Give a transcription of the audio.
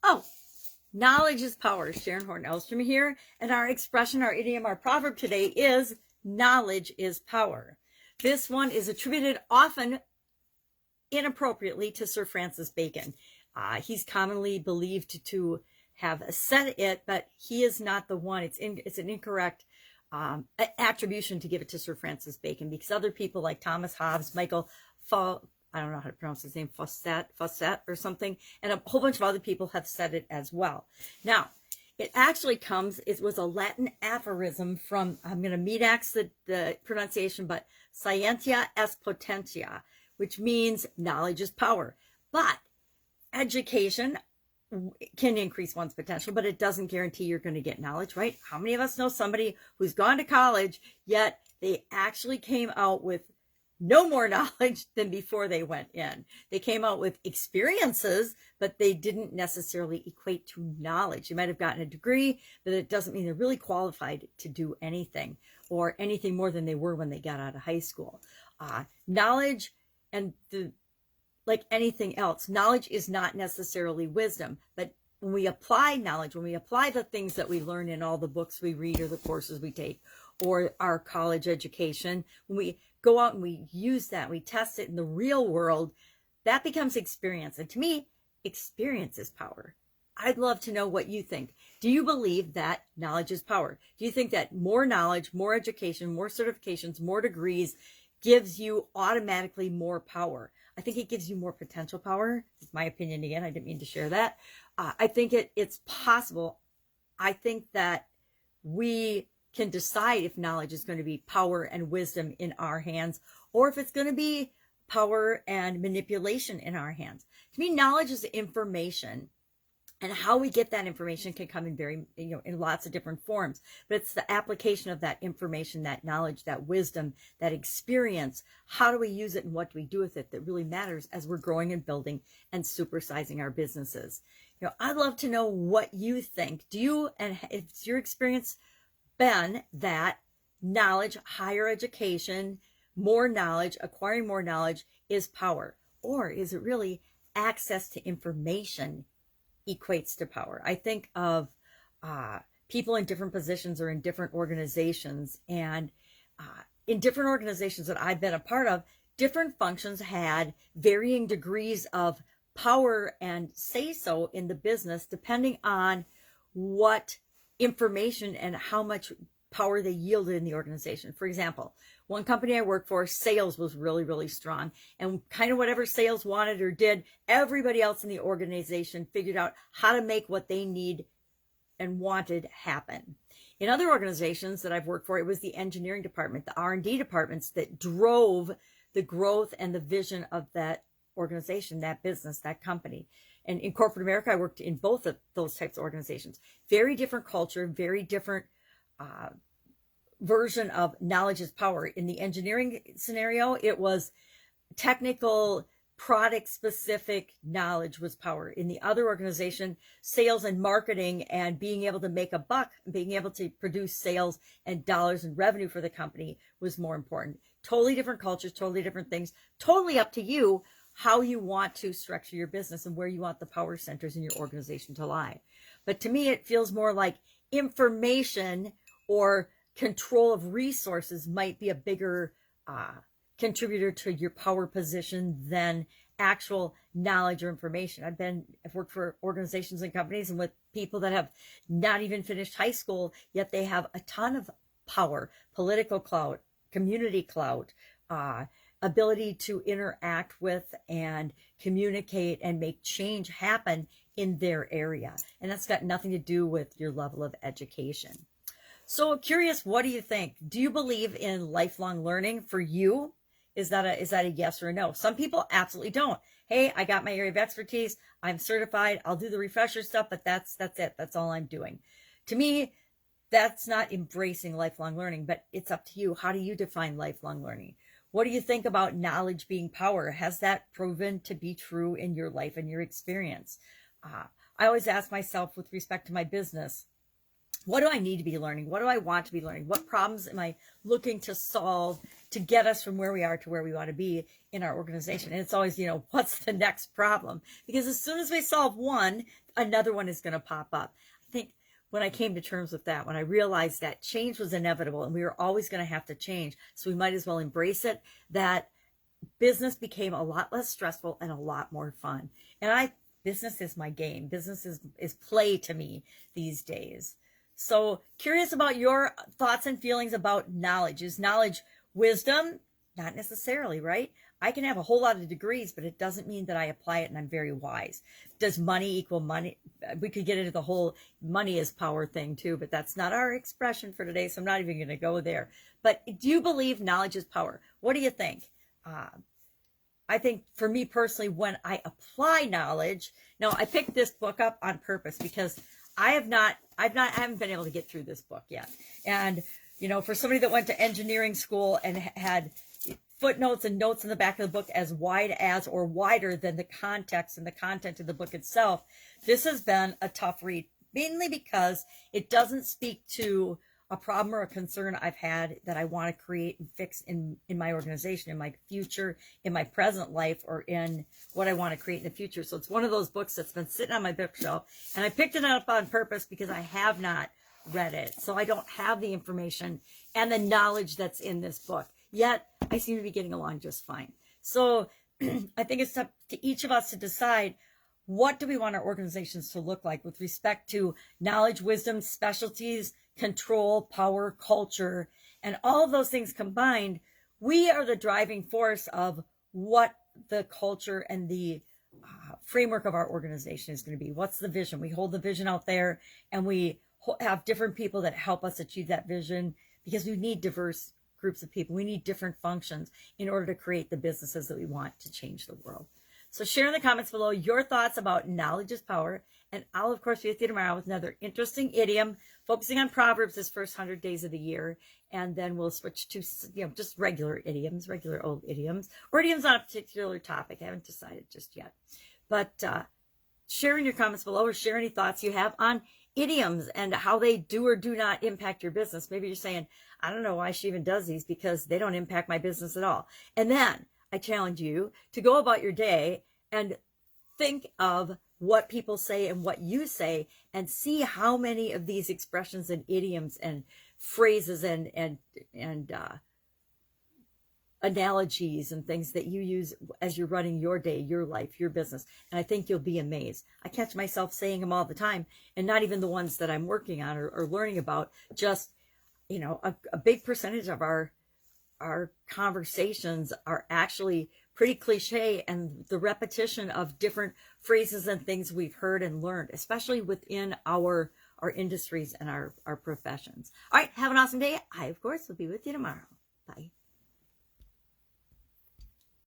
Oh, knowledge is power. Sharon Horne-Ellstrom here. And our expression, our idiom, our proverb today is knowledge is power. This one is attributed often inappropriately to Sir Francis Bacon. He's commonly believed to have said it, but he is not the one. It's an incorrect attribution to give it to Sir Francis Bacon, because other people like Thomas Hobbes, Michael I don't know how to pronounce his name, Fawcett or something, and a whole bunch of other people have said it as well. Now, it actually it was a Latin aphorism from, I'm going to meat-axe the pronunciation, but scientia est potentia, which means knowledge is power. But education can increase one's potential, but it doesn't guarantee you're going to get knowledge, right? How many of us know somebody who's gone to college, yet they actually came out with no more knowledge than before they went in? They came out with experiences, but they didn't necessarily equate to knowledge. You might have gotten a degree, but it doesn't mean they're really qualified to do anything or anything more than they were when they got out of high school. Knowledge and like anything else, knowledge is not necessarily wisdom, but when we apply knowledge, when we apply the things that we learn in all the books we read or the courses we take or our college education, when we go out and we use that, we test it in the real world, that becomes experience. And to me, experience is power. I'd love to know what you think. Do you believe that knowledge is power? Do you think that more knowledge, more education, more certifications, more degrees gives you automatically more power? I think it gives you more potential power. It's my opinion again. I didn't mean to share that. I think it's possible. I think that we can decide if knowledge is going to be power and wisdom in our hands, or if it's going to be power and manipulation in our hands. To me, knowledge is information, and how we get that information can come in in lots of different forms. But it's the application of that information, that knowledge, that wisdom, that experience. How do we use it and what do we do with it that really matters as we're growing and building and supersizing our businesses? I'd love to know what you think. Do you, and it's your experience, been that knowledge, higher education, more knowledge, acquiring more knowledge is power? Or is it really access to information equates to power? I think of people in different positions or in different organizations, and in different organizations that I've been a part of, different functions had varying degrees of power and say-so in the business, depending on what information and how much power they yielded in the organization. For example, one company I worked for, sales was really, really strong. And kind of whatever sales wanted or did, everybody else in the organization figured out how to make what they need and wanted happen. In other organizations that I've worked for, it was the engineering department, the R&D departments that drove the growth and the vision of that organization, that business, that company. And in corporate America, I worked in both of those types of organizations. Very different culture, very different version of knowledge is power. In the engineering scenario, it was technical, product-specific knowledge was power. In the other organization, sales and marketing and being able to make a buck, being able to produce sales and dollars and revenue for the company was more important. Totally different cultures, totally different things, totally up to you how you want to structure your business and where you want the power centers in your organization to lie. But to me, it feels more like information or control of resources might be a bigger contributor to your power position than actual knowledge or information. I've worked for organizations and companies and with people that have not even finished high school, yet they have a ton of power, political clout, community clout, ability to interact with and communicate and make change happen in their area. And that's got nothing to do with your level of education. So curious, what do you think? Do you believe in lifelong learning for you? Is that a yes or a no? Some people absolutely don't. Hey, I got my area of expertise. I'm certified. I'll do the refresher stuff, but that's it. That's all I'm doing. To me, that's not embracing lifelong learning, but it's up to you. How do you define lifelong learning? What do you think about knowledge being power? Has that proven to be true in your life and your experience? I always ask myself with respect to my business, what do I need to be learning? What do I want to be learning? What problems am I looking to solve to get us from where we are to where we want to be in our organization? And it's always, what's the next problem? Because as soon as we solve one, another one is going to pop up. I think when I came to terms with that, when I realized that change was inevitable and we were always going to have to change, so we might as well embrace it, that business became a lot less stressful and a lot more fun. And business is my game. Business is play to me these days. So curious about your thoughts and feelings about knowledge. Is knowledge wisdom? Not necessarily, right? I can have a whole lot of degrees, but it doesn't mean that I apply it and I'm very wise. Does money equal money? We could get into the whole money is power thing too, but that's not our expression for today, so I'm not even going to go there. But do you believe knowledge is power? What do you think? I think for me personally, when I apply knowledge, now I picked this book up on purpose because I haven't been able to get through this book yet. And, you know, for somebody that went to engineering school and had footnotes and notes in the back of the book as wide as or wider than the context and the content of the book itself, this has been a tough read, mainly because it doesn't speak to a problem or a concern I've had that I want to create and fix in my organization, in my future, in my present life, or in what I want to create in the future. So it's one of those books that's been sitting on my bookshelf, and I picked it up on purpose because I have not read it. So I don't have the information and the knowledge that's in this book. Yet I seem to be getting along just fine. So I think it's up to each of us to decide, what do we want our organizations to look like with respect to knowledge, wisdom, specialties, control, power, culture, and all of those things combined. We are the driving force of what the culture and the framework of our organization is going to be. What's the vision? We hold the vision out there, and we have different people that help us achieve that vision, because we need diverse groups of people. We need different functions in order to create the businesses that we want to change the world. So share in the comments below your thoughts about knowledge is power. And I'll, of course, be with you tomorrow with another interesting idiom, focusing on Proverbs this first 100 days of the year. And then we'll switch to, just regular idioms, regular old idioms, or idioms on a particular topic. I haven't decided just yet. But share in your comments below, or share any thoughts you have on idioms and how they do or do not impact your business. Maybe you're saying, I don't know why she even does these, because they don't impact my business at all. And then I challenge you to go about your day and think of what people say and what you say, and see how many of these expressions and idioms and phrases and analogies and things that you use as you're running your day, your life, your business. And I think you'll be amazed. I catch myself saying them all the time, and not even the ones that I'm working on or learning about. Just, a big percentage of our conversations are actually pretty cliche, and the repetition of different phrases and things we've heard and learned, especially within our industries and our professions. All right, have an awesome day. I, of course, will be with you tomorrow. Bye.